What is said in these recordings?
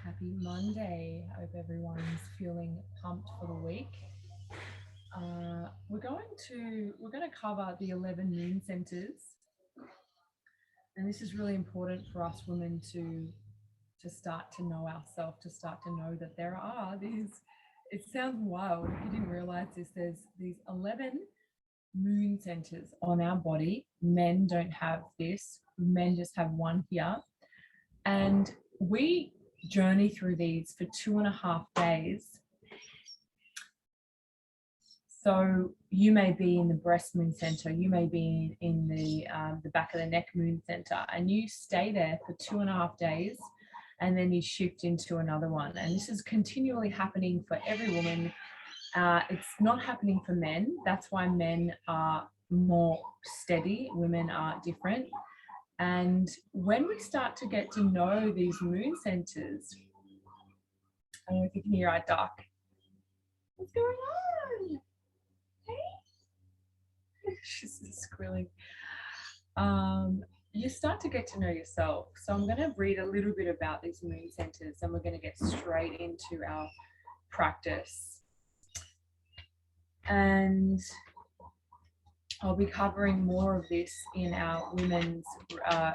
Happy Monday. I hope everyone's feeling pumped for the week. We're going to cover the 11 moon centers, and this is really important for us women to start to know ourselves, to start to know that there are these. It sounds wild if you didn't realize this. There's these 11 moon centers on our body. Men don't have this. Men just have one here, and we journey through these for 2.5 days. So you may be in the breast moon center, you may be in the back of the neck moon center, and you stay there for 2.5 days, and then you shift into another one. And this is continually happening for every woman. It's not happening for men. That's why men are more steady, women are different. And when we start to get to know these moon centers, I don't know if you can hear our duck. What's going on? Hey? She's squealing. You start to get to know yourself. So I'm going to read a little bit about these moon centers, and we're going to get straight into our practice. And I'll be covering more of this in our women's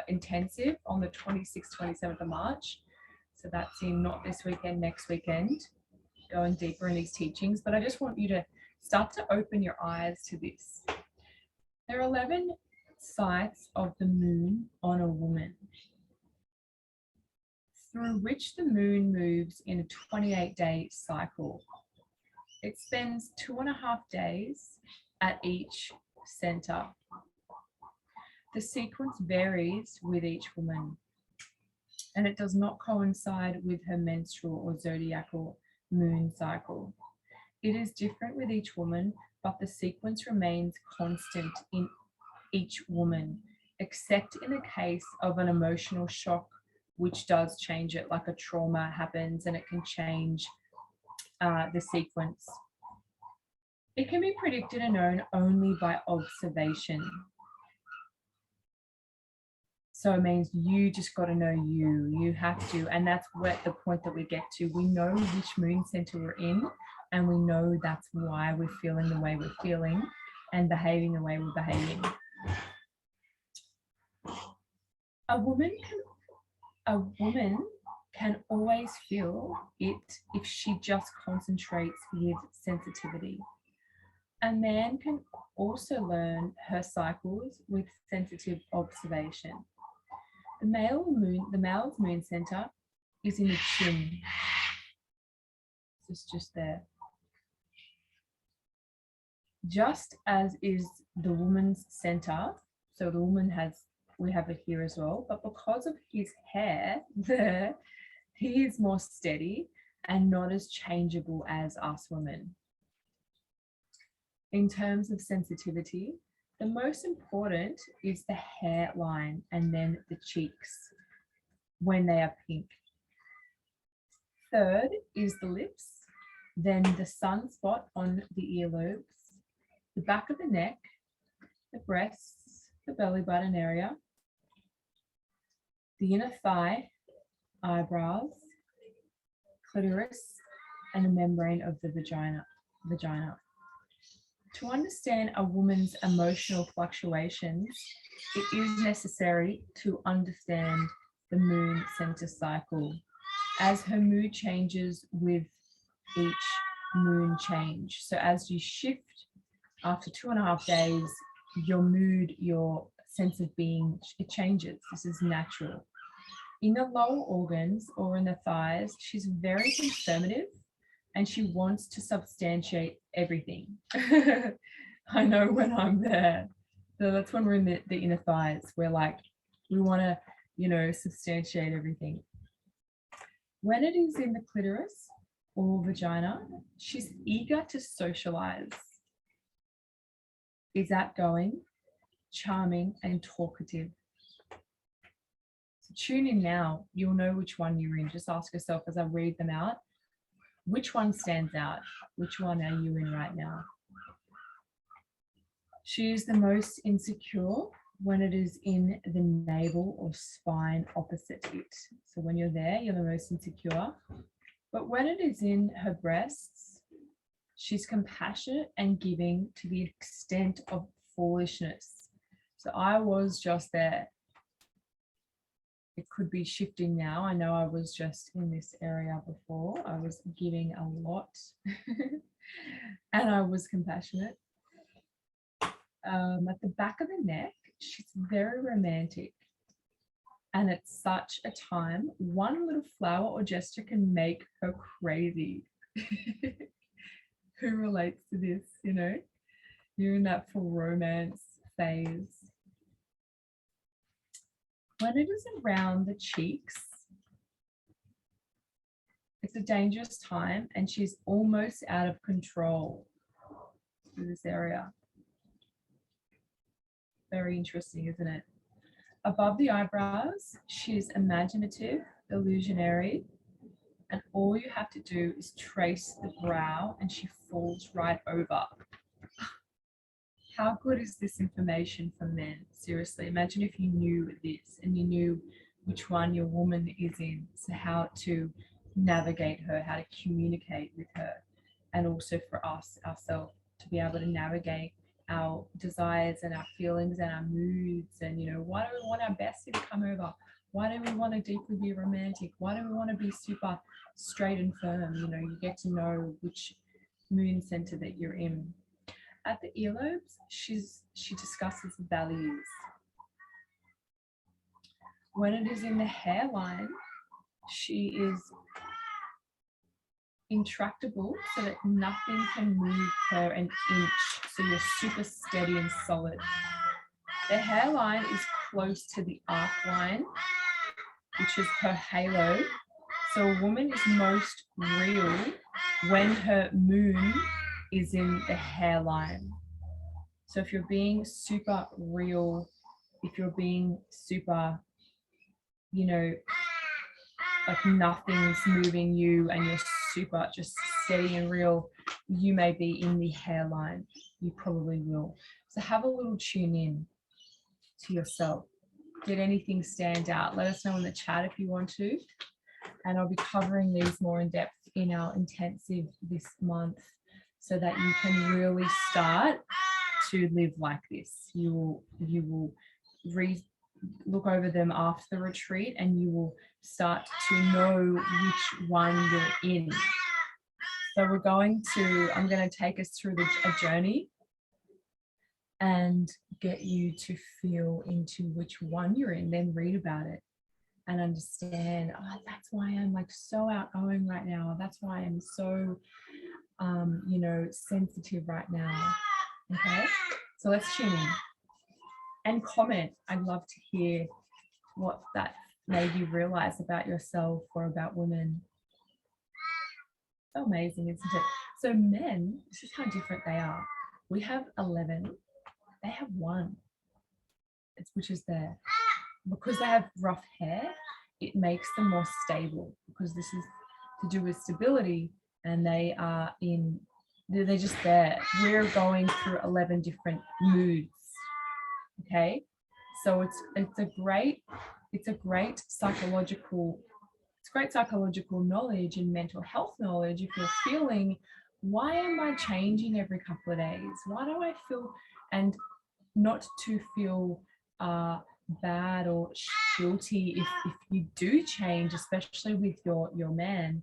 intensive on the 26th, 27th of March. So that's in not this weekend, next weekend, going deeper in these teachings. But I just want you to start to open your eyes to this. There are 11 sites of the moon on a woman, through which the moon moves in a 28-day cycle. It spends 2.5 days at each center. The sequence varies with each woman, and it does not coincide with her menstrual or zodiacal moon cycle. It is different with each woman, but the sequence remains constant in each woman, except in the case of an emotional shock, which does change it, like a trauma happens and it can change the sequence. It can be predicted and known only by observation. So it means you just got to know you have to, and that's what the point that we get to. We know which moon center we're in, and we know that's why we're feeling the way we're feeling and behaving the way we're behaving. A woman can always feel it if she just concentrates with sensitivity. A man can also learn her cycles with sensitive observation. The male's moon center is in the chin. It's just there. Just as is the woman's center. So the woman we have it here as well, but because of his hair there, he is more steady and not as changeable as us women. In terms of sensitivity, the most important is the hairline and then the cheeks when they are pink. Third is the lips, then the sunspot on the earlobes, the back of the neck, the breasts, the belly button area, the inner thigh, eyebrows, clitoris, and the membrane of the vagina. To understand a woman's emotional fluctuations, it is necessary to understand the moon center cycle, as her mood changes with each moon change. So as you shift after 2.5 days, your mood, your sense of being, it changes. This is natural. In the lower organs or in the thighs, she's very conservative and she wants to substantiate everything. I know when I'm there. So that's when we're in the inner thighs. We're like, we want to, substantiate everything. When it is in the clitoris or vagina, she's eager to socialize, is outgoing, charming, and talkative. So tune in now. You'll know which one you're in. Just ask yourself as I read them out, which one stands out? Which one are you in right now? She is the most insecure when it is in the navel or spine opposite it. So when you're there, you're the most insecure. But when it is in her breasts, she's compassionate and giving to the extent of foolishness. So I was just there. It could be shifting now. I know I was just in this area before. I was giving a lot and I was compassionate. At the back of the neck, she's very romantic. And at such a time, one little flower or gesture can make her crazy. Who relates to this, You're in that full romance phase. When it is around the cheeks, it's a dangerous time and she's almost out of control through this area. Very interesting, isn't it? Above the eyebrows, she's imaginative, illusionary, and all you have to do is trace the brow and she falls right over. How good is this information for men? Seriously, imagine if you knew this and you knew which one your woman is in, so how to navigate her, how to communicate with her, and also for us, ourselves, to be able to navigate our desires and our feelings and our moods, and why do we want our bestie to come over? Why do we want to deeply be romantic? Why do we want to be super straight and firm? You get to know which moon center that you're in. At the earlobes, she discusses values. When it is in the hairline, she is intractable so that nothing can move her an inch. So you're super steady and solid. The hairline is close to the arc line, which is her halo. So a woman is most real when her moon is in the hairline. So if you're being super real, if you're being super, like nothing's moving you and you're super just steady and real, you may be in the hairline. You probably will. So have a little tune in to yourself. Did anything stand out? Let us know in the chat if you want to. And I'll be covering these more in depth in our intensive this month so that you can really start to live like this. You will look over them after the retreat and you will start to know which one you're in. So I'm going to take us through a journey and get you to feel into which one you're in, then read about it and understand, that's why I'm like so outgoing right now. That's why I'm so, sensitive right now. Okay, so let's tune in and comment. I'd love to hear what that made you realize about yourself or about women. So amazing, isn't it? So men, this is how different they are. We have 11, they have 1, which is there. Because they have rough hair, it makes them more stable because this is to do with stability, and they're just there. We're going through 11 different moods. Okay, so it's great psychological knowledge and mental health knowledge. If you're feeling, why am I changing every couple of days? Why do I feel, and not to feel bad or guilty if you do change, especially with your man.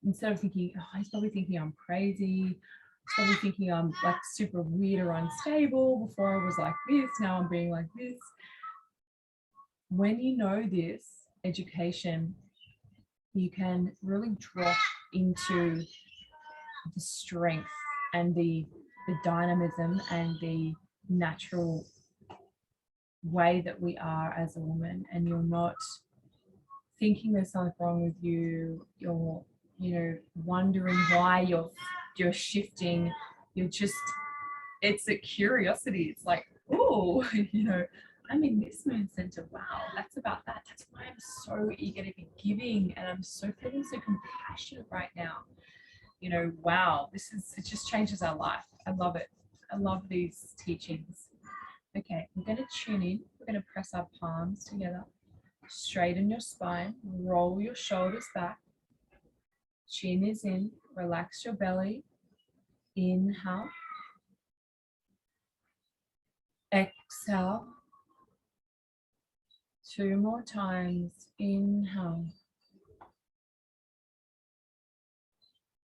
Instead of thinking, he's probably thinking I'm crazy, he's probably thinking I'm like super weird or unstable. Before I was like this, now I'm being like this. When you know this education, you can really drop into the strength and the dynamism and the natural way that we are as a woman, and you're not thinking there's something wrong with you, you're, you know, wondering why you're shifting, you're just, it's a curiosity. It's like, oh, you know, I'm in this moon center. Wow, that's about that. That's why I'm so eager to be giving, and I'm so feeling so compassionate right now. You know, wow, it just changes our life. I love it. I love these teachings. Okay, we're going to tune in. We're going to press our palms together, straighten your spine, roll your shoulders back, chin is in, relax your belly, inhale, exhale, 2 more times, inhale,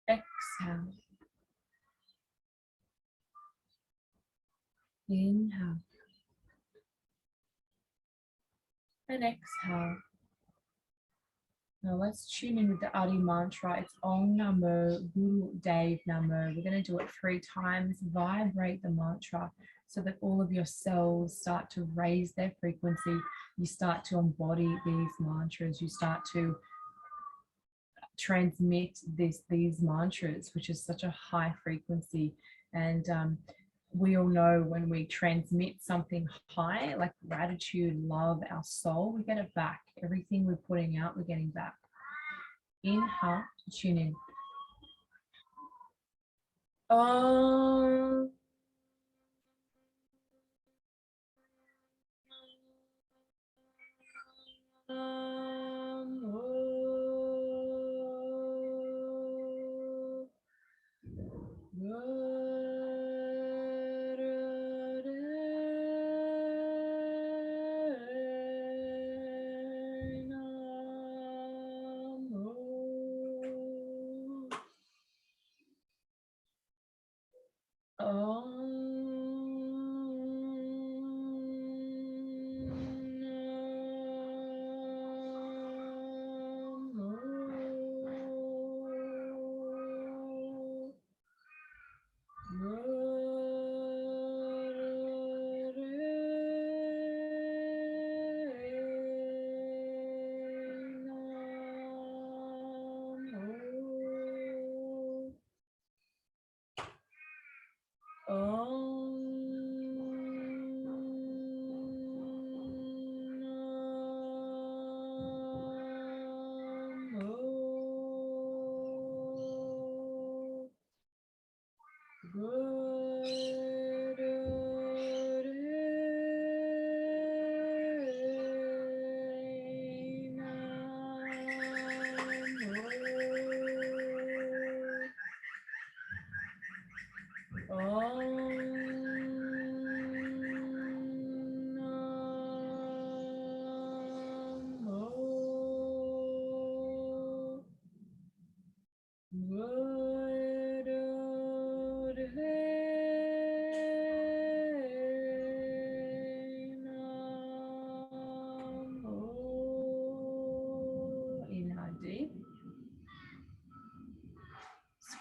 exhale, inhale, and exhale. Now let's tune in with the Adi mantra. It's Om Namo Guru Dev Namo. We're going to do it 3 times. Vibrate the mantra so that all of your cells start to raise their frequency. You start to embody these mantras. You start to transmit these mantras, which is such a high frequency. And we all know when we transmit something high, like gratitude, love, our soul, we get it back. Everything we're putting out, we're getting back. Inhale, tune in. Om.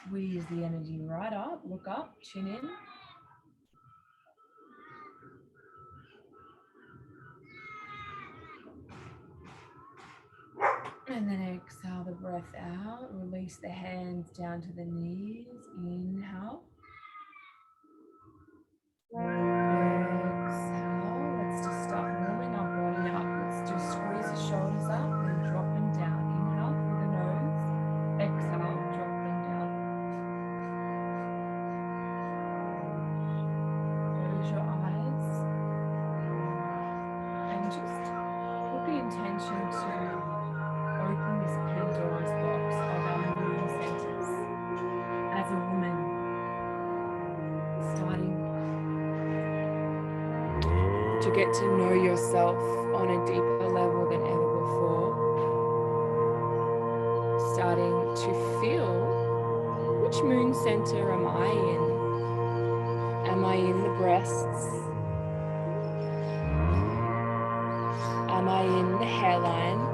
Squeeze the energy right up, look up, chin in. And then exhale the breath out, release the hands down to the knees, inhale. Exhale, let's just start warming our body up. Let's just squeeze the shoulders up and drop them down. Inhale through the nose, exhale, drop them down. Close your eyes and just put the intention to open this Pandora's box of our moon centers as a woman, starting to get to know yourself on a deeper level than ever before, starting to feel, which moon center am I in? Am I in the breasts? Am I in the hairline?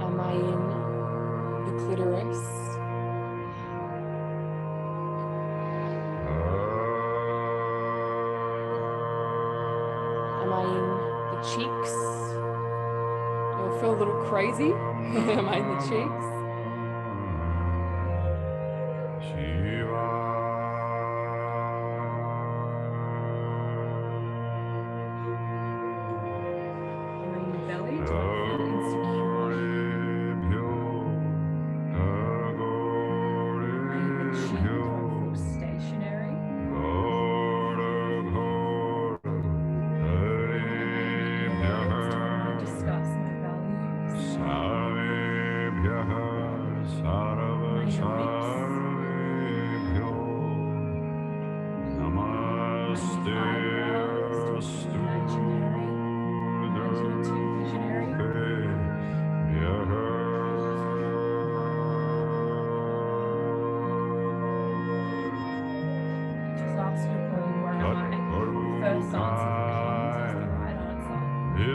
Am I in the clitoris? cheeks. You'll feel a little crazy. Am I in the cheeks? Am I in your belly? Do I feel insecure? Am I in the chin? Do I feel stationary? Hands, do I want to discuss my values? Am I in your lips? Eyebrows, do I feel imaginary, imaginative, visionary? Just ask your body where am I? First answer that comes is the right answer. Relax everything.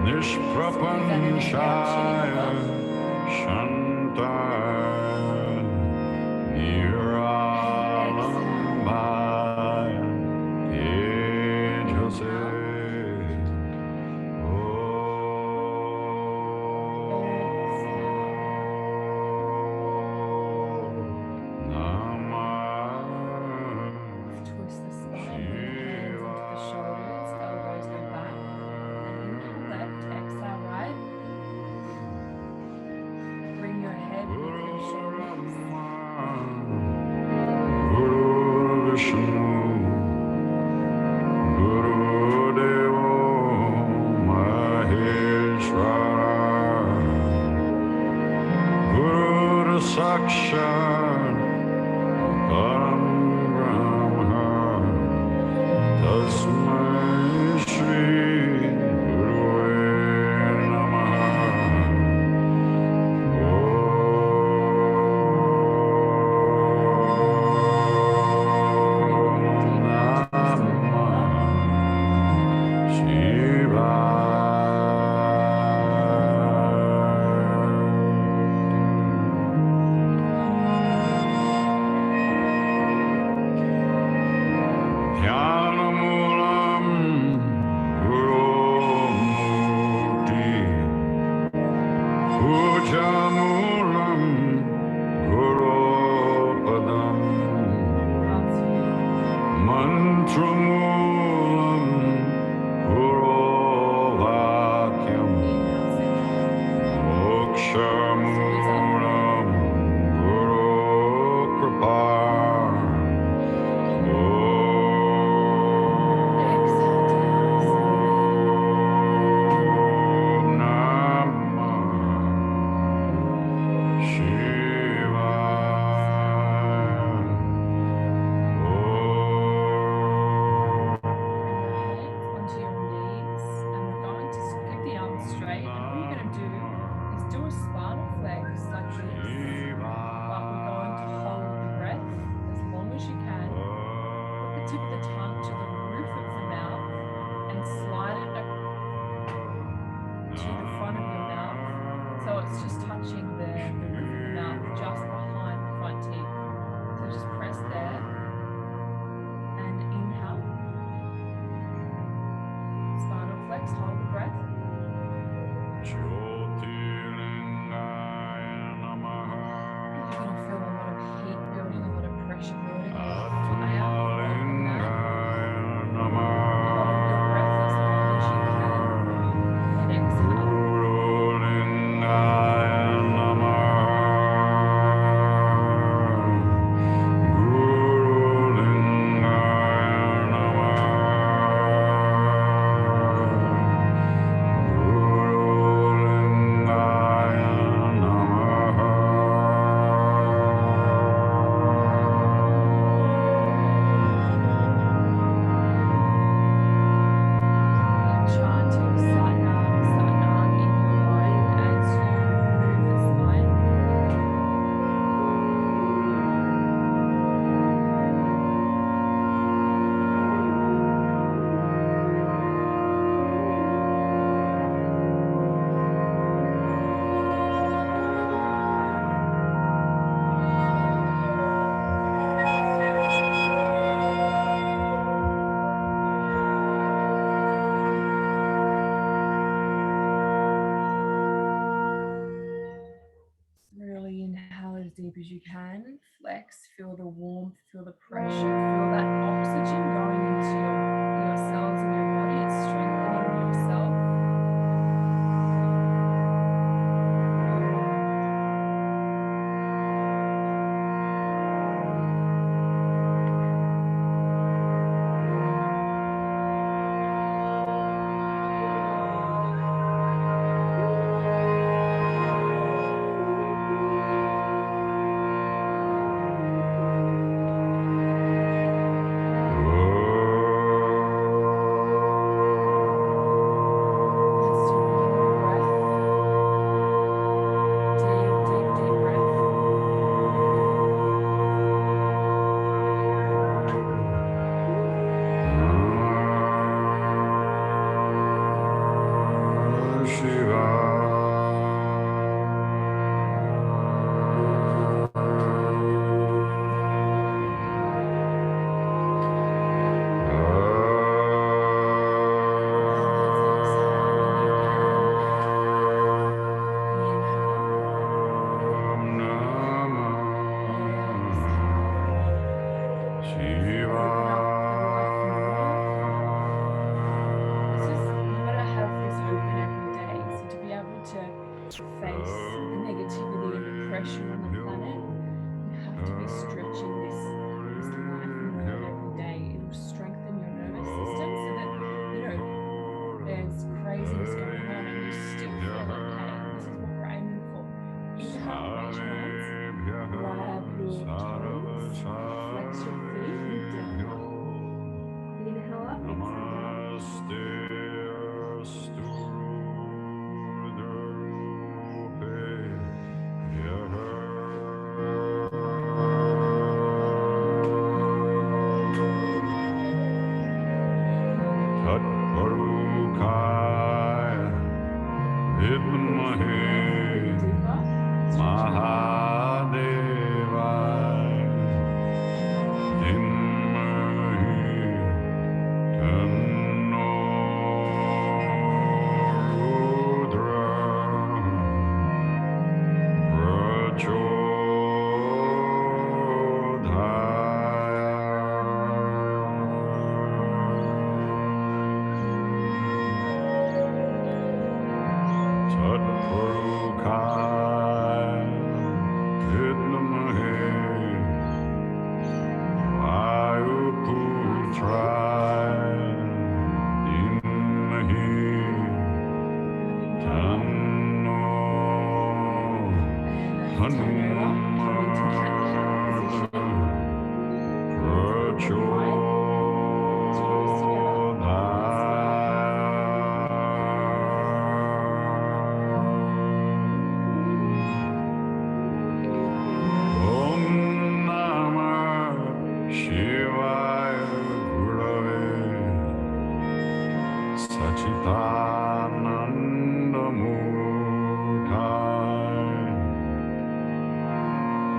Nishprapanshaya Shantaya Niralambaya Tejase Twist the spine, bring the hands onto the shoulders, elbows go back. And inhale left, exhale right. Bring your head with your shoulders. Guru Vishnu Guru Devo Maheshwara Guru Sakshat Param Brahma Tasmai Shri Gurave Namaha Pujamulam Guru Padam Mantramulam Guru Vakyam Mokshamulam Guru Kripa Onto your knees, and we're going to keep the arms straight. And all you're going to do is do a spinal flex like this, but we're going to hold the breath as long as you can. Put the tip of the tongue to the roof of the mouth and slide it to the front of your mouth, so it's just touching the roof of the mouth just behind the front teeth. So just press there and inhale. as you can. Flex, feel the warmth, feel the pressure, feel that oxygen going into your cells in your body. It's strengthening yourself.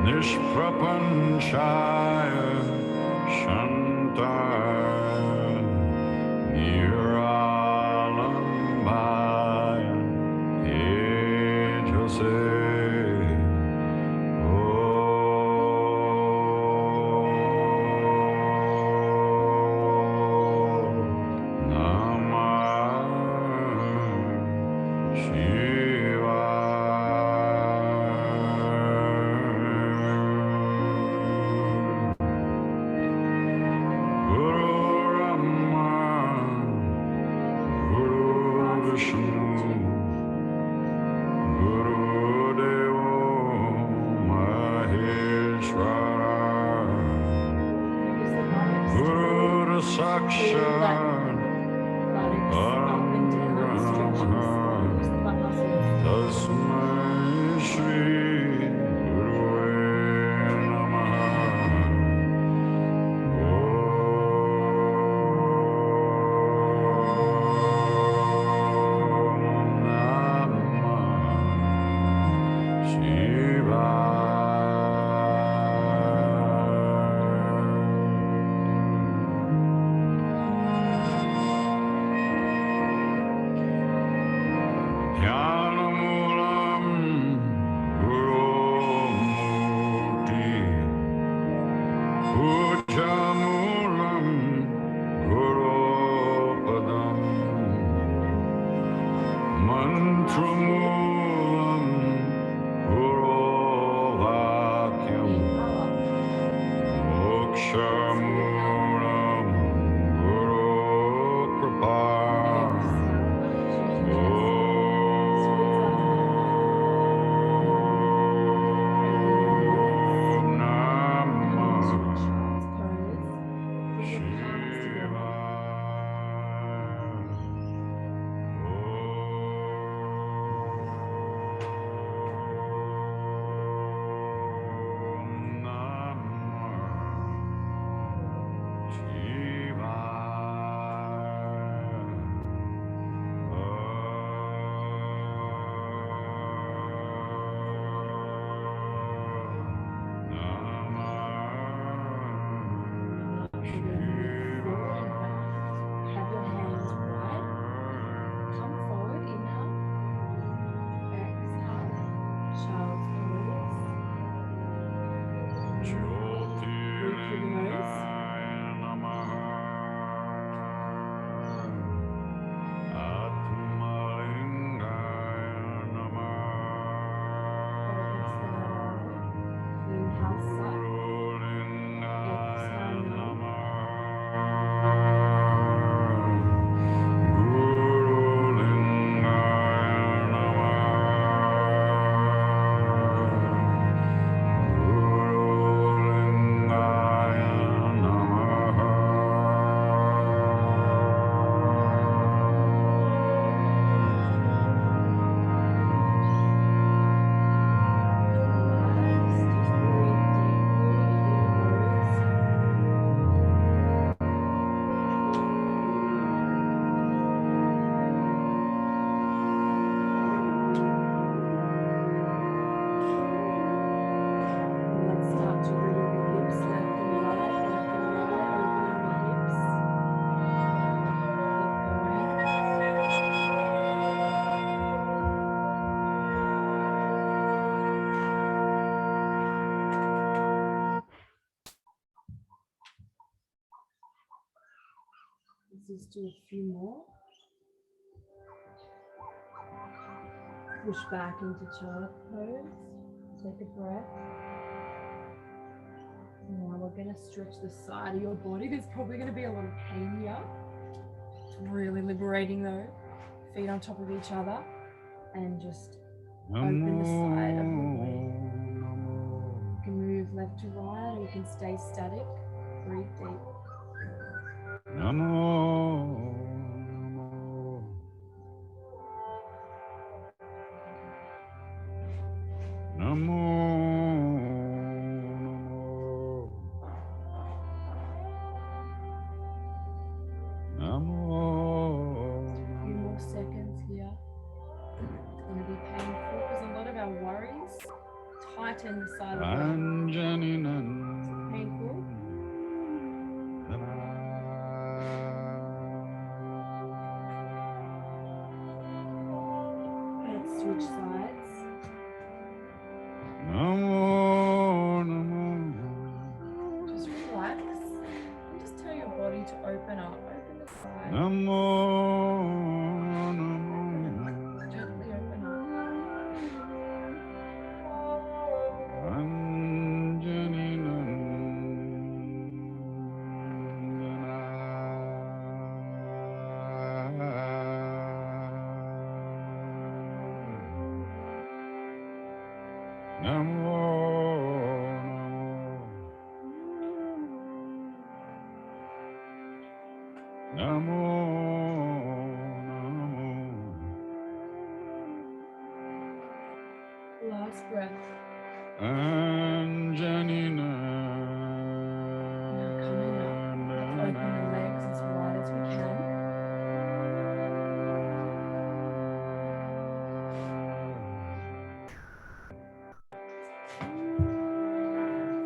Nishprapanchaya Shantaya Niralambaya Tejase Guru just do a few more. Push back into child pose. Take a breath. Now we're going to stretch the side of your body. There's probably going to be a lot of pain here. It's really liberating though. Feet on top of each other and just open the side of the body. You can move left to right or you can stay static. Breathe deep. Namo. A few more seconds here. It's going to be painful because a lot of our worries tighten the side of the body. It's painful. Let's switch sides. Just relax and just tell your body to open up. Open the side. Gently open Last breath. Anjanina. Now coming up, let's open the legs as wide as we can.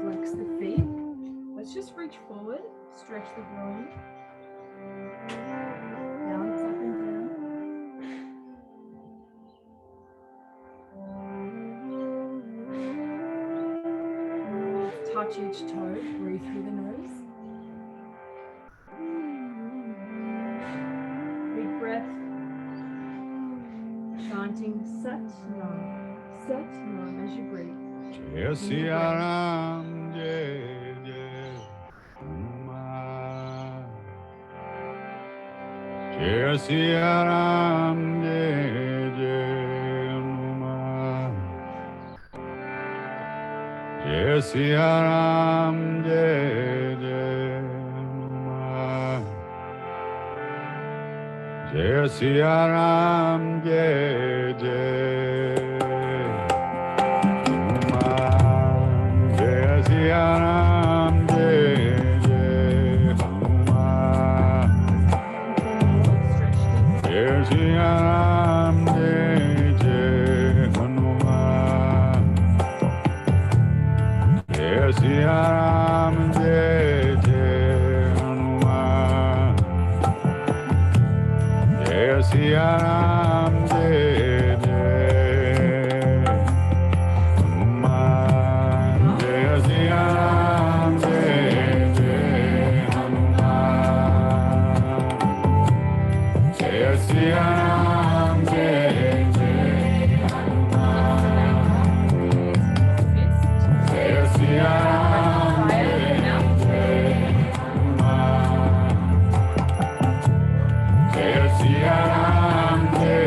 Flex the feet. Let's just reach forward, stretch the groin. Balance up and down. Touch each toe, breathe through the nose. Big breath. Chanting Sat Nam as you breathe. Jai Sri Ram, Jai Jai Hanuman. Jai Sri Ram, Jai Jai Hanuman. Jai Sri Ram, Jai Jai Hanuman. Jai Sri Ram, Jai Jai Hanuman. Jai Sri Ram, Jai Jai Hanuman. Jai Sri Ram, Jai Jai Hanuman. Jai Sri Ram, Jai Jai Hanuman. Jai Sri Ram, Jai Jai Hanuman. Jai Sri Ram, Jai Jai Hanuman. Jai Sri Ram, Jai Jai Hanuman. Jai Sri Ram, Jai Jai Hanuman. Jai Sri Ram, Jai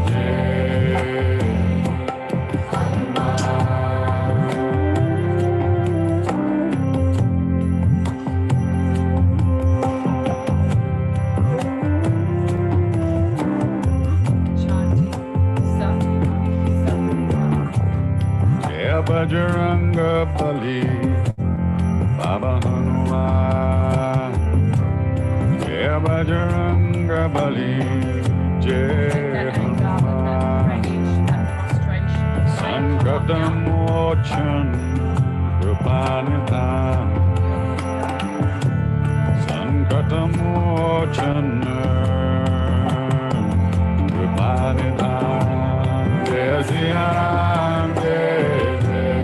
Jai Chanting Sat Jai Bajranga Bali, Baba Hanuman. Jai Bajranga Bali, Jai that anger, that Hanuman. rage, that frustration. Sankatam Mochan, Rupanidhan. Sankatam Mochan, Rupanidhan. Jai Sri Ram, Jai Jai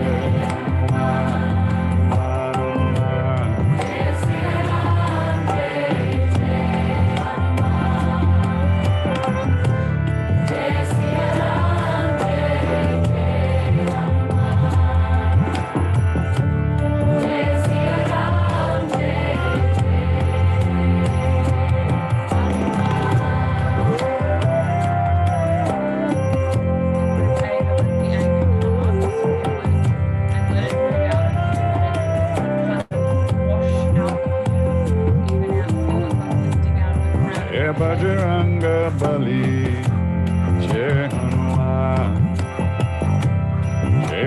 Hanuman. Jai Sri Ram, Jai Jai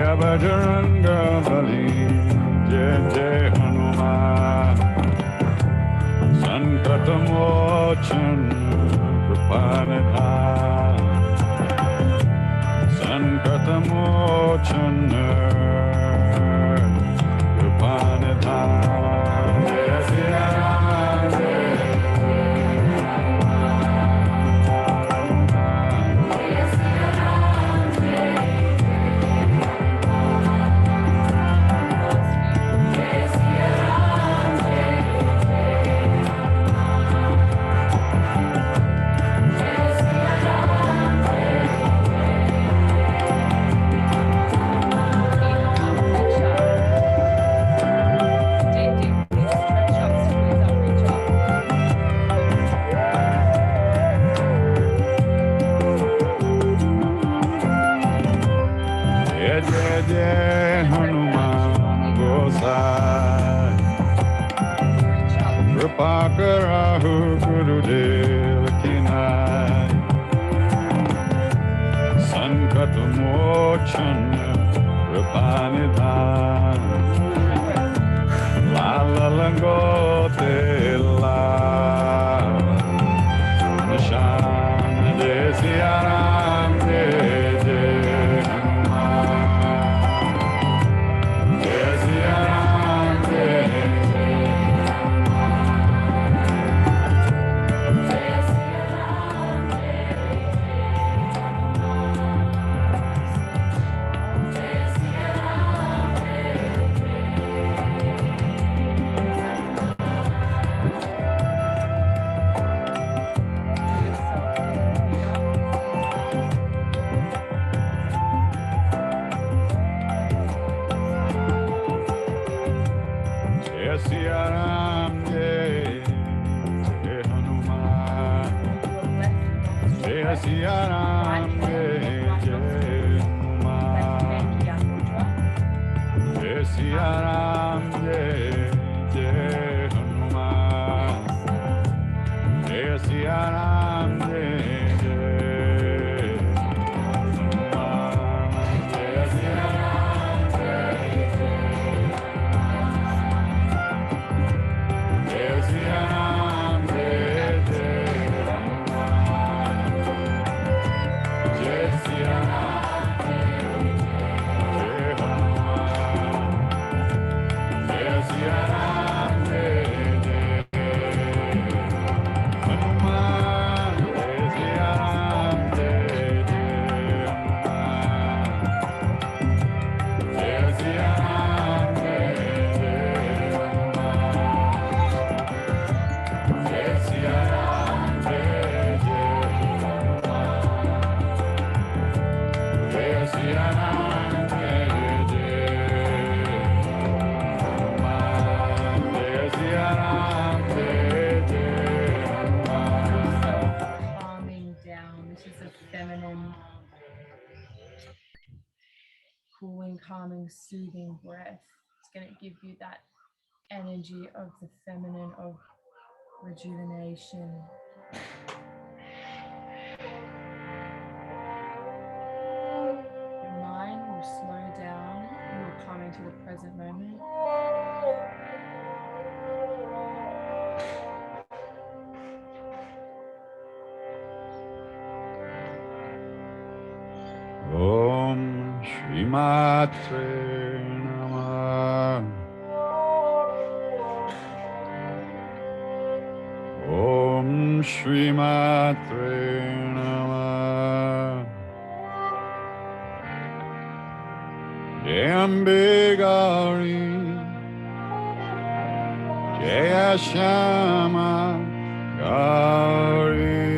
Jai Bajranga Bali, Jai Jai Hanuman, Sankatamochan, Kripanidhan, Sankatamochan, Kripanidhan, Jai Siya Ram, Jai Jai Jai Hanuman Gosai, Kripakarahu Gurudev Kinai, Sankatamochan Kripanidhan, Lala Langote La, Nishan Jai Siya Ram, Jai Jai Hanuman, Jai Siya Ram, Jai Jai Siya Ram, Jai Jai Hanuman, Jai Siya Ram, Jai Jai Hanuman, Jai Siya Ram, Jai Jai Hanuman, Jai Siya Ram, Jai Jai Hanuman, Jai Siya Ram, Jai Siya Ram, Jai Jai Hanuman, Jai Siya Ram, Jai Hanuman, Jai Siya Ram, Jai Hanuman, Jai Siya Ram, Jai Siya Ram, Jai Siya Ram, Jai Siya Ram, Jai Calming down. This is a feminine, cooling, calming, soothing breath. It's going to give you that energy of the feminine, of rejuvenation. Your mind will slow down. You're coming to the present moment. Om Shri Matre Namah. Om Shri Matre Namah. Jambe Gauri, Jaya Shama Gauri.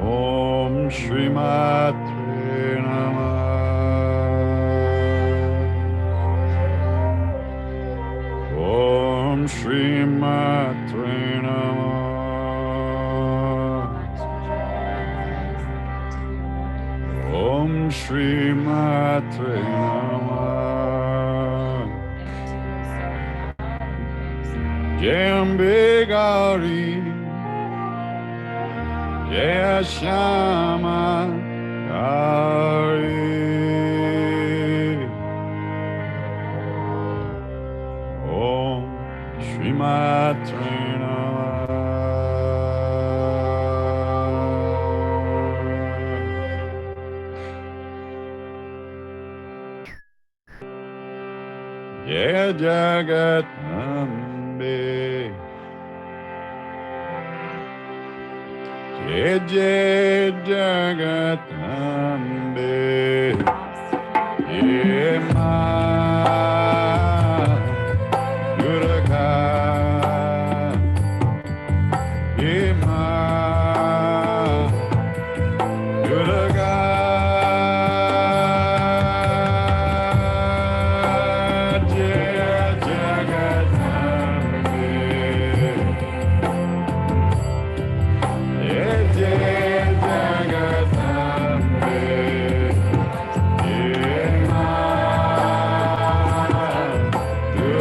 Om Shri Matre Namah. Om Shri Matre Namah. Om Shri Matre Namah. Jambe Gauri, Jaya Shama Hari Om Shri Matre Namah. Jaya Jagat Ambe Jai Jai Jagat Ambe Jai Ma Durga Jai Ma Durga Jai Jagat Ambe Jai Jai Jagat Ambe Jai Ma Durga Jai Ma Durga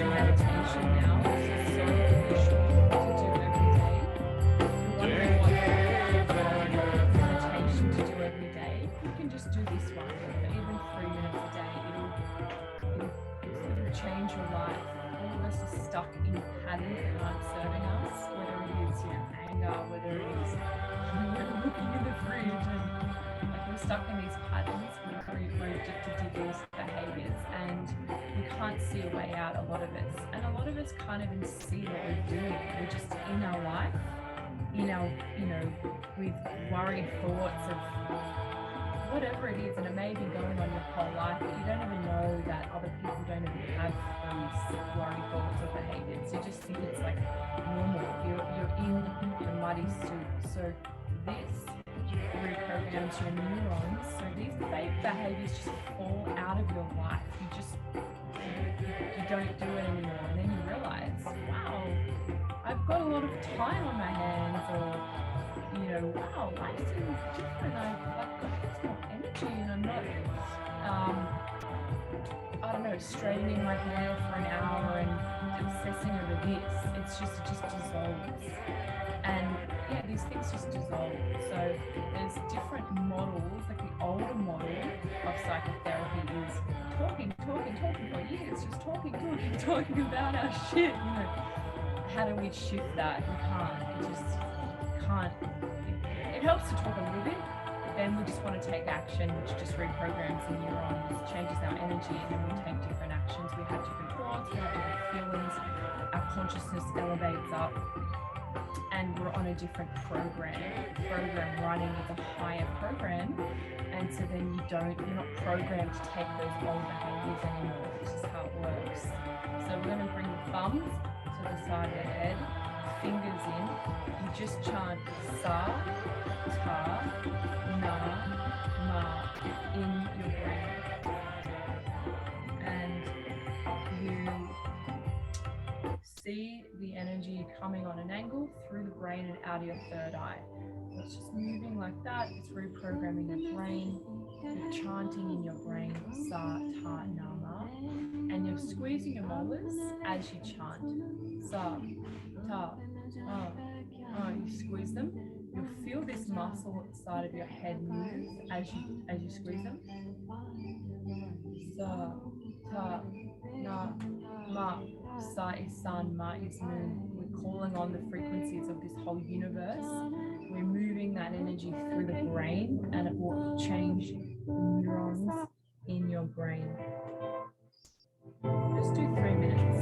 Meditation now. This is so crucial to do every day. You're wondering what meditation to do every day. You can just do this one for even 3 minutes a day. It'll change your life. All of us are stuck in patterns that aren't serving us, whether it is anger, whether it is looking in the fridge and like we're stuck in these patterns. We're addicted to these behaviors and we can't see a way out, a lot of us. And a lot of us can't even see what we're doing. We're just in our life, in our, with worried thoughts of whatever it is, and it may be going on your whole life, but you don't even know that other people don't even have these worried thoughts or behaviors. You just think it's like normal. You're in the muddy soup. So this reprograms your neurons. So these behaviors just fall out of your life. You don't do it anymore, and then you realize, wow, I've got a lot of time on my hands, or wow, life seems different. I've got more energy, and I'm not, I don't know, straightening my hair for an hour and obsessing over this. It just dissolves, and yeah, these things just dissolve. So there's different models. Like the older model of psychotherapy is talking for years, just talking about our shit. How do we shift that? We can't. It just can't. It helps to talk a little bit, but then we just want to take action, which just reprograms the neurons, changes our energy, and then we take different actions. We have different thoughts, we have different feelings, our consciousness elevates up, and we're on a different program running with a higher program. And so then you're not programmed to take those old behaviors anymore. This is how it works. So we're going to bring the thumbs to the side of the head, fingers in. You just chant sa, ta, na, ma in your brain. And you see the energy coming on an angle through the brain and out of your third eye. So it's just moving like that. It's reprogramming your brain. You're chanting in your brain sa, ta, na, ma, and you're squeezing your molars as you chant sa, ta, you squeeze them. You'll feel this muscle at the side of your head move as you squeeze them. Sa, ta, na, ma. Sa is sun, ma is moon. We're calling on the frequencies of this whole universe. We're moving that energy through the brain, and it will change neurons in your brain. Just do 3 minutes.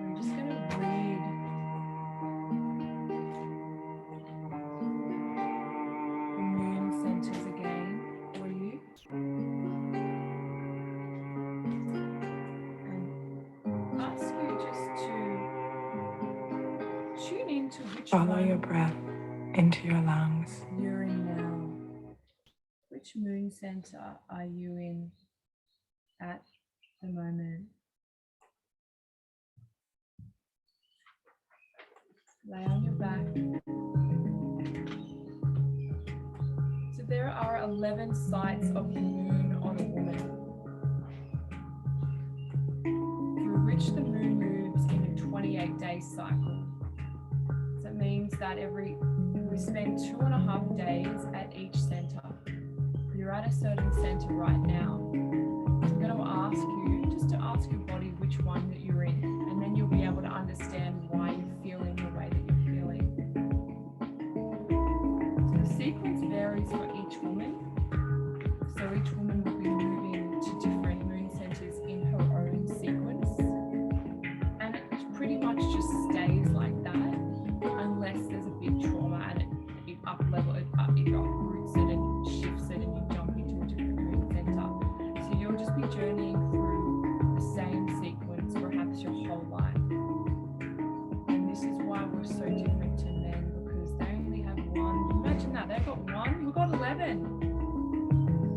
I'm just going to read the moon centers again for you. And ask you just to tune into which Follow one your breath into your lungs. you're in now. Which moon center are you in at the moment? Lay on your back. So there are 11 sites of the moon on a woman, through which the moon moves in a 28-day cycle. So it means that we spend 2.5 days at each center. You're at a certain center right now. So I'm going to ask you just to ask your body which one that you're in, and then you'll be able to understand why you're feeling the way that you're feeling. So the sequence varies for each woman. So each woman will be moving to different moon centers in her own sequence. And it pretty much just stays like that unless there's a big trauma and it uproots it and shifts it and you jump into a different moon center. So you'll just be journeying through the same sequence perhaps your whole life. And this is why we're so different to men, because they only have one. Imagine that, they've got one, we've got 11.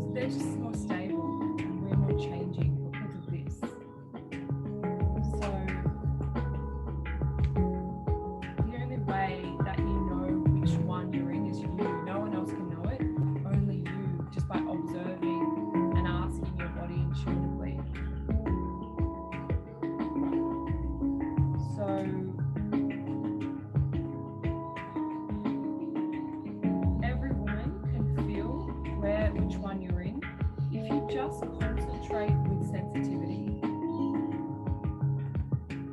So they're just more stable and we're more changing because of this. So the only way that you know which one you're in is you. No one else can know it, only you, just by observing and asking your body intuitively. So every woman can feel which one you're in if you just concentrate with sensitivity.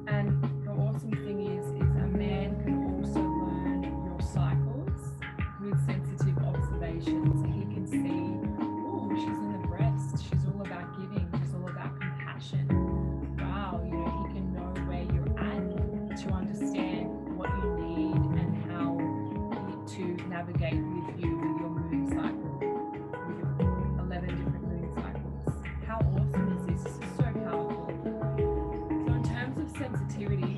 And the awesome thing is a man can also learn your cycles with sensitive observations. He can see, oh, she's in the breast, she's all about giving, she's all about compassion. Wow, he can know where you're at to understand what you need and how to navigate with you with your moon cycle, with your 11 different moon cycles. How awesome is this? This is so powerful. So in terms of sensitivity,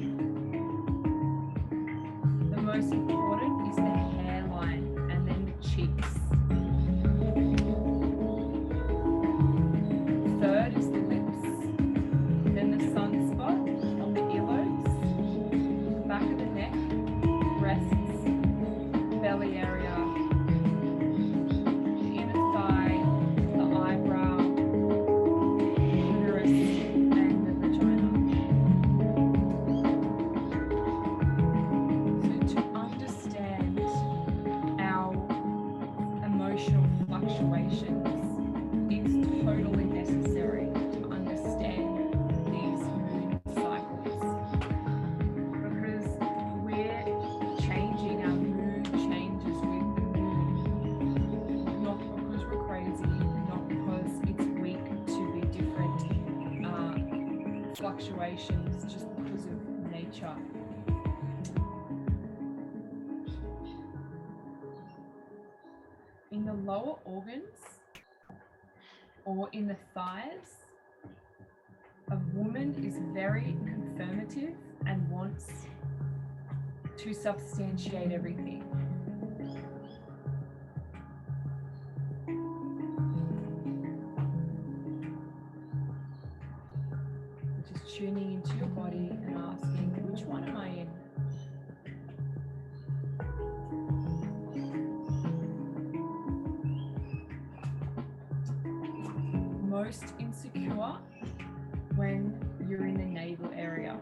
the most important is the hairline and then the cheeks. Third is the lips, then the sunspot on the earlobes, back of the neck, breasts, belly area, the inner thigh, the eyebrow, uterus, and the vagina. So to understand our emotional fluctuations is totally necessary to understand these moon cycles, because we're changing, our mood changes with the moon, not because we're crazy, not because it's weak to be different fluctuations, just because of nature. In the lower organs or in the thighs, a woman is very confirmative and wants to substantiate everything. Just tuning into your body and asking, which one am I in? Most insecure when you're in the navel area.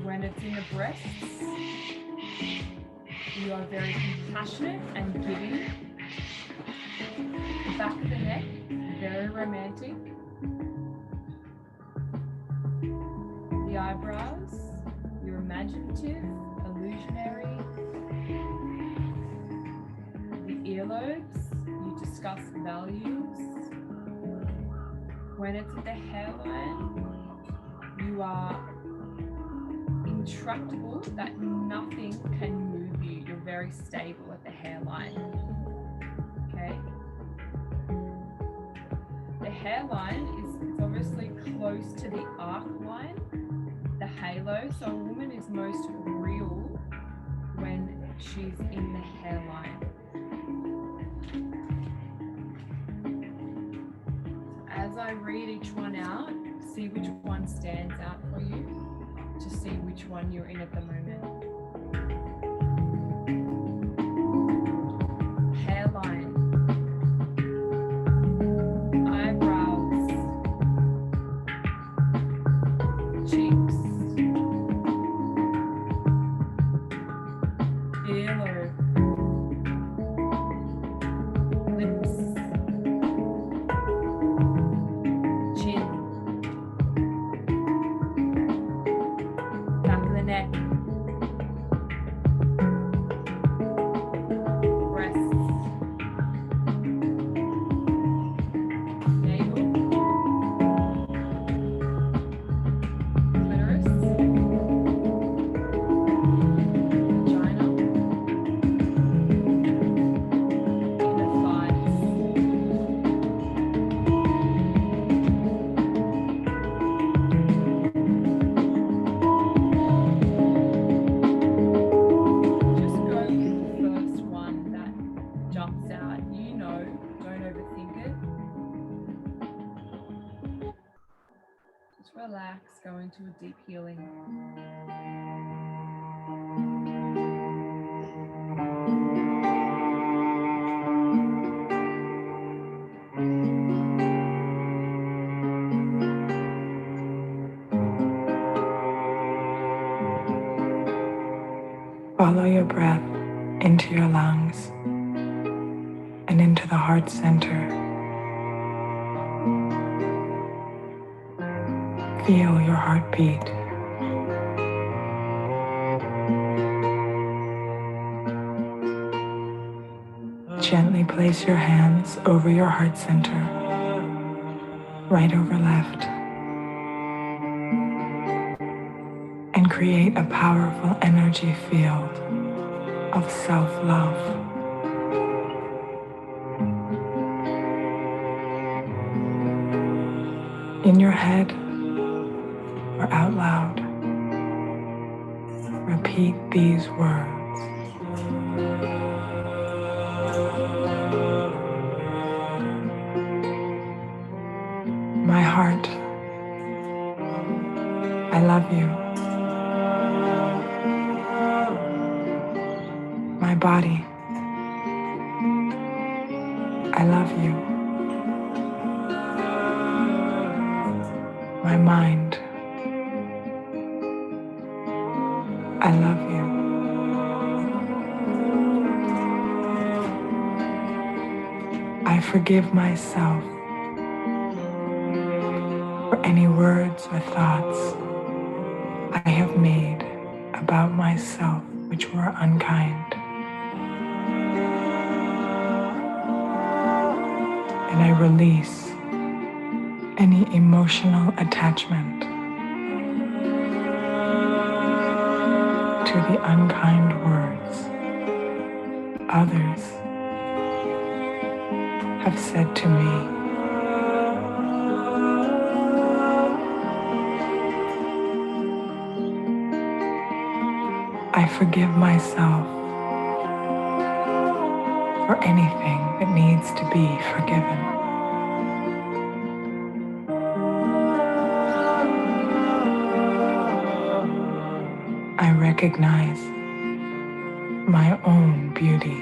When it's in the breasts, you are very compassionate and giving. The back of the neck, very romantic. The eyebrows, you're imaginative, illusionary. The earlobes, you discuss values. When it's at the hairline, you are intractable, that nothing can move you. You're very stable at the hairline. Okay? The hairline is obviously close to the arc line, the halo. So a woman is most real when she's in the hairline. As I read each one out, see which one stands out for you to see which one you're in at the moment. Hairline, eyebrows, cheeks, earlobe, lips, chin, back of the neck, breasts, navel, clitoris, vagina, inner thighs, just go with the first one that jumps out. You know, don't overthink it. Just relax, go into a deep healing. Follow your breath into your lungs and into the heart center. Feel your heartbeat. Gently place your hands over your heart center, right over left, and create a powerful energy field of self-love. In your head or out loud, repeat these words. My heart, I love you. My body, I love you. My mind, I love you. I forgive myself for any words or thoughts I have made about myself which were unkind. And I release any emotional attachment to the unkind words others have said to me. I forgive myself for anything that needs to be forgiven. I recognize my own beauty.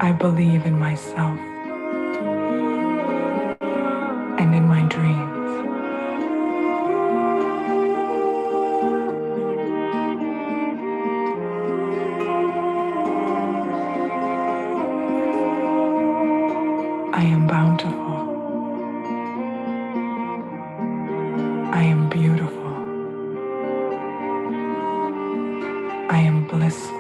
I believe in myself and in my dreams. I am bountiful. I am beautiful. I am blissful.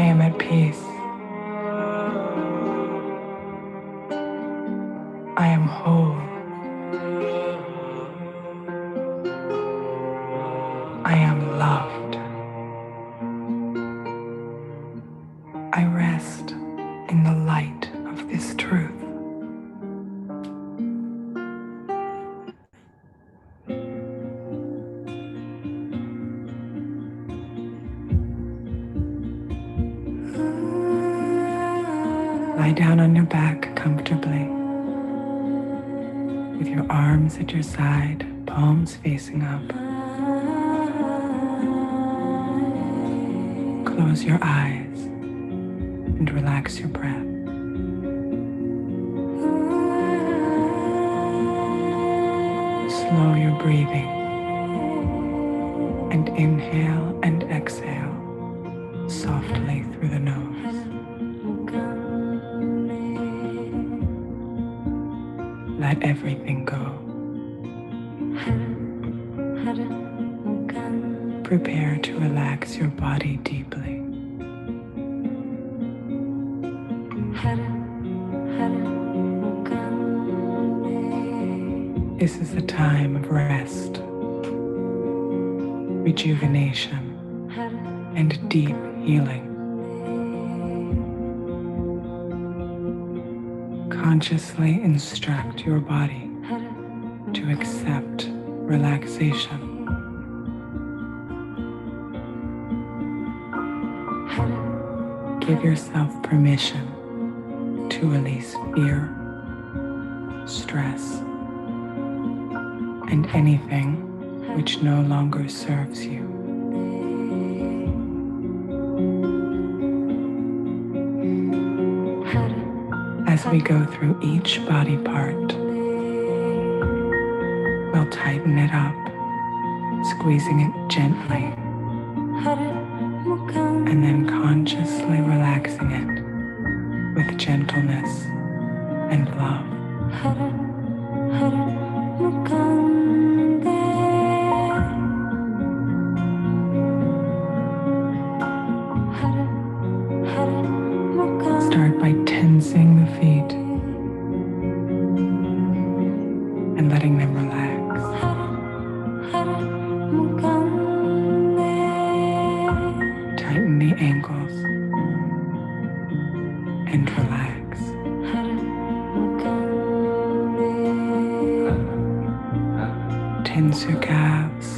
I am at peace. I am whole. I am loved. I rest in the light of this truth. Lie down on your back comfortably, with your arms at your side, palms facing up. Close your eyes and relax your breath. Slow your breathing and inhale and exhale softly through the nose. Let everything go. Prepare to relax your body deeply. This is a time of rest, rejuvenation, and deep healing. Consciously instruct your body to accept relaxation. Give yourself permission to release fear, stress, and anything which no longer serves you. As we go through each body part, we'll tighten it up, squeezing it gently, and then consciously relaxing it with gentleness and love. Start by tensing the feet and letting them relax. Tighten the ankles and relax. Tense your calves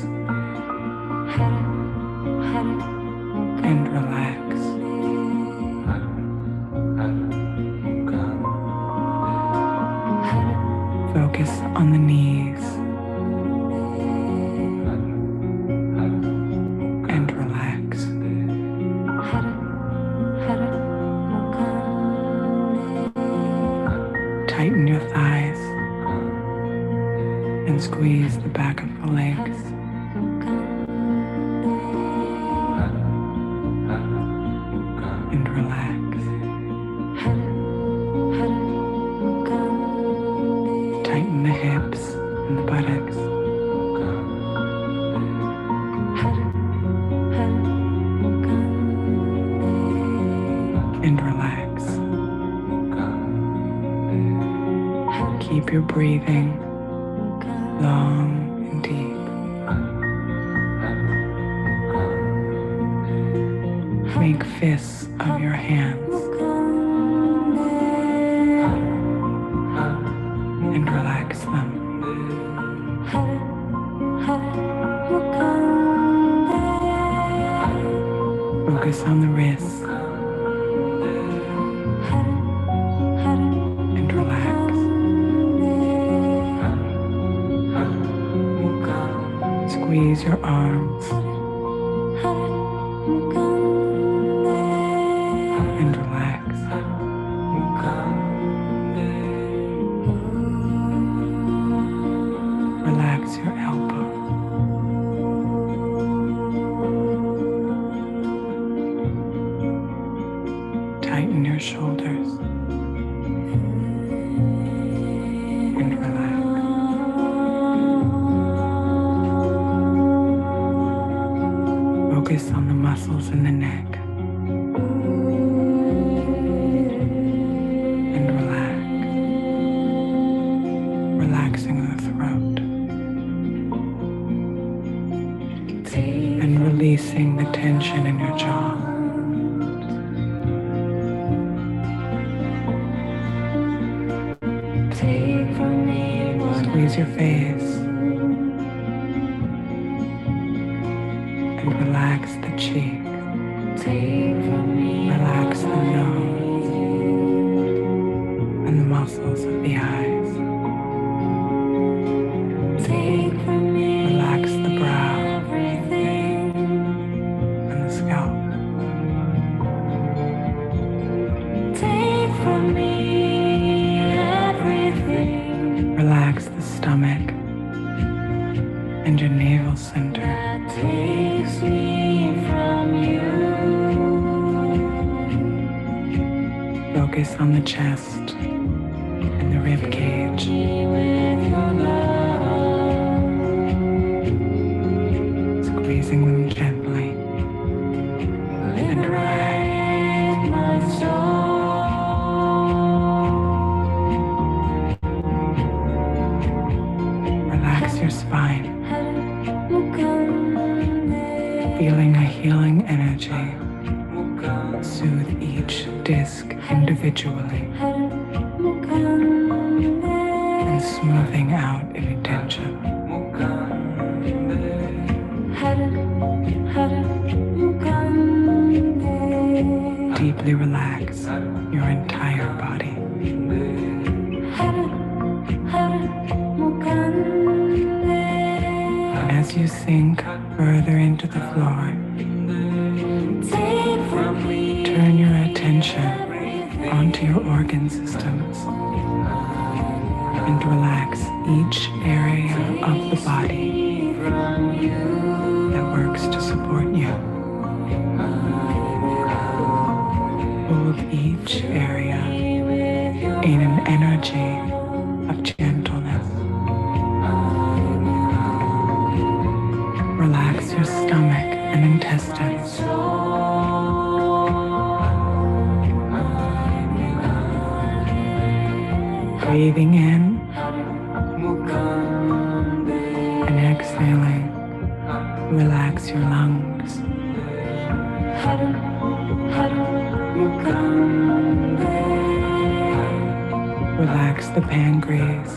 and relax. Focus on the knees and relax. Tighten your thighs and squeeze the back of the legs. And relax. Tighten the hips and the buttocks. And relax. Keep your breathing long and deep. Make fists of your hands and relax them. Focus on the wrists and relax. Squeeze your arms and relax. Relax your elbow. Tighten your shoulders and relax. Focus on the muscles in the neck Squeeze your face and relax the cheek. Relax the nose and the muscles of the eyes. Relax the brow and the scalp. Relax the stomach and your navel center. Focus on the chest and the rib cage. Squeezing them gently and relax. Relax your spine, feeling a healing energy soothe each disc individually and smoothing out any tension. Deeply relax your entire body. And as you sink further into the floor, turn your attention onto your organ systems and relax each area of the body that works to support you. Hold each area in an energy of gentleness. Relax your stomach and intestines. Breathing in and exhaling, relax your lungs. Relax the pancreas,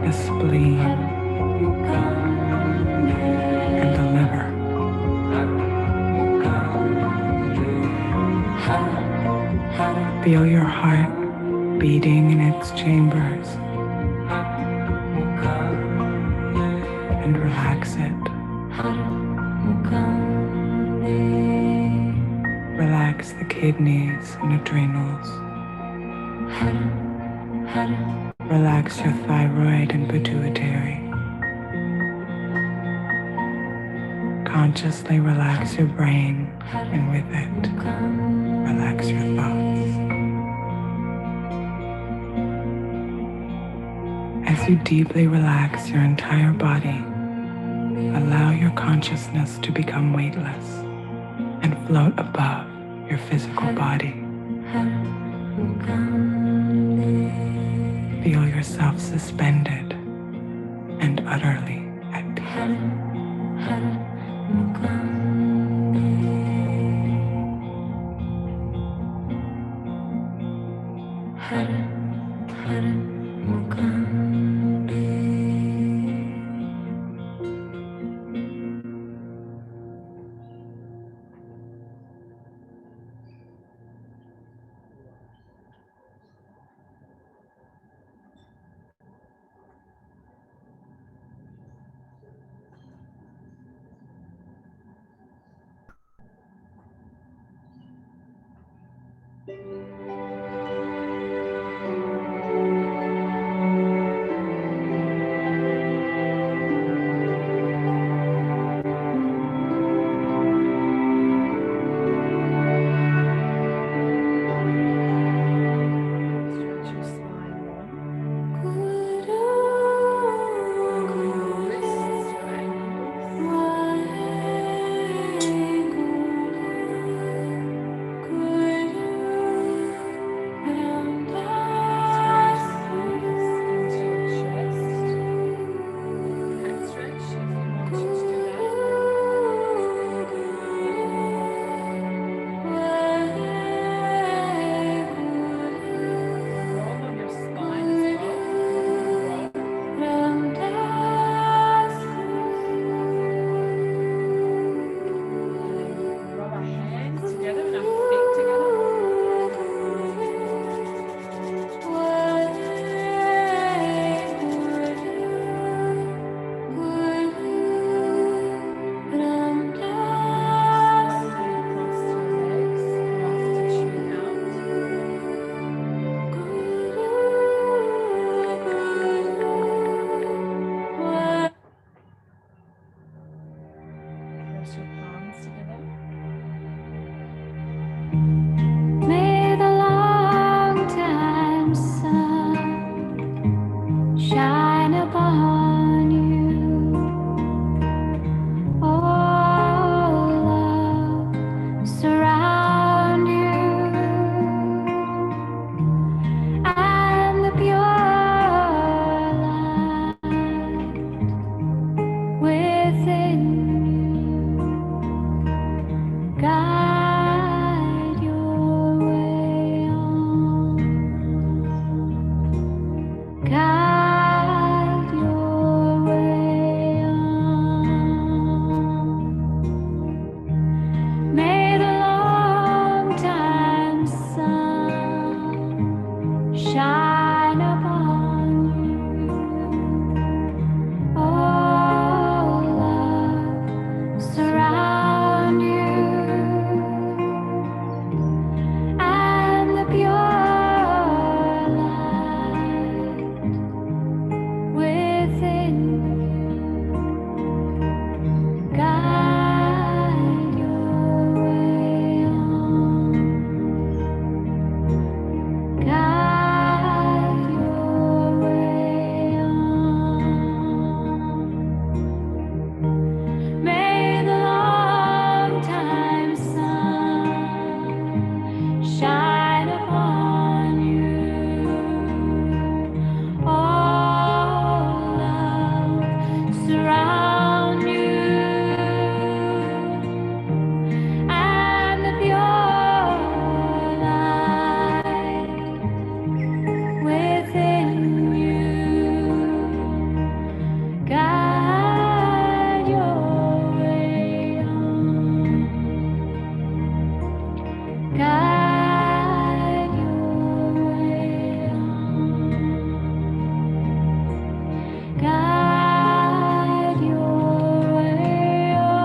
the spleen, and the liver. Feel your heart beating in its chambers and relax it. Relax the kidneys and adrenals. Relax your thyroid and pituitary. Consciously relax your brain, and with it, relax your thoughts. As you deeply relax your entire body, allow your consciousness to become weightless and float above your physical body. Feel yourself suspended and utterly at peace. Stretch your spine more. Your wrists, your ankles. May the long time sun shine upon you. All love surround you, and the pure light within you guide your way on. Guide your way on. May the long time sun shine upon you. All love surround you, and the pure light within you guide your way on. Guide your way on. May the long time sun shine upon you. All love surround you, and the pure light within you guide your way on. Guide your way on. Guide your way on.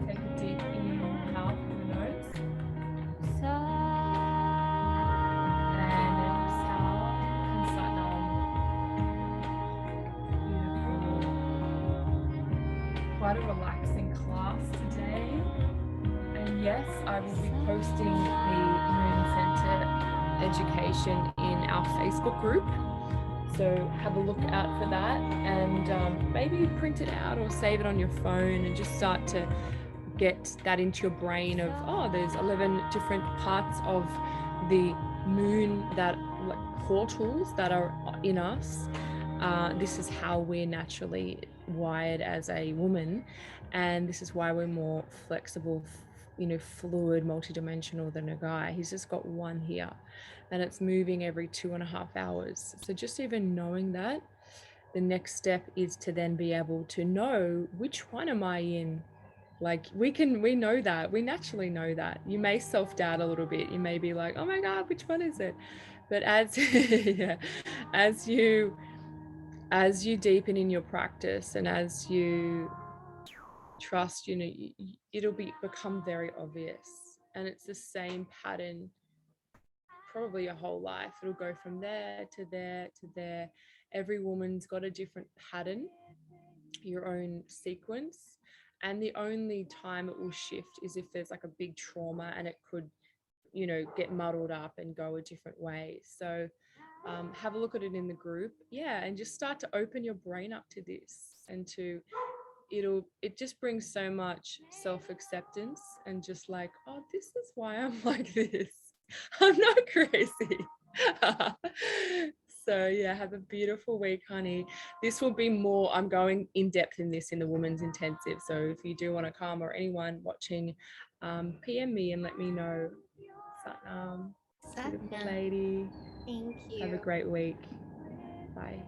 Take a deep inhale through the nose and exhale. Satnam. Beautiful. Quite a relaxing class today. And yes, I will be posting the Moon Center education in our Facebook group. So have a look out for that, and maybe print it out or save it on your phone and just start to get that into your brain of, oh, there's 11 different parts of the moon, that like portals that are in us. This is how we're naturally wired as a woman, and this is why we're more flexible, fluid, multidimensional than a guy. He's just got one here, and it's moving every 2.5 hours. So just even knowing that, the next step is to then be able to know, which one am I in? Like we know that, we naturally know that. You may self-doubt a little bit. You may be like, oh my God, which one is it? But as yeah, as you deepen in your practice, and as you trust, it'll become very obvious. And it's the same pattern probably your whole life. It'll go from there to there to there. Every woman's got a different pattern, your own sequence, and the only time it will shift is if there's like a big trauma, and it could get muddled up and go a different way. So have a look at it in the group, and just start to open your brain up to this, and it just brings so much self-acceptance, and just like, oh, this is why I'm like this. I'm not crazy. So have a beautiful week, honey. This will be more, I'm going in depth in this in the women's intensive. So if you do want to come, or anyone watching, PM me and let me know. Satnam, beautiful Satnam. lady. Thank you. Have a great week. Bye.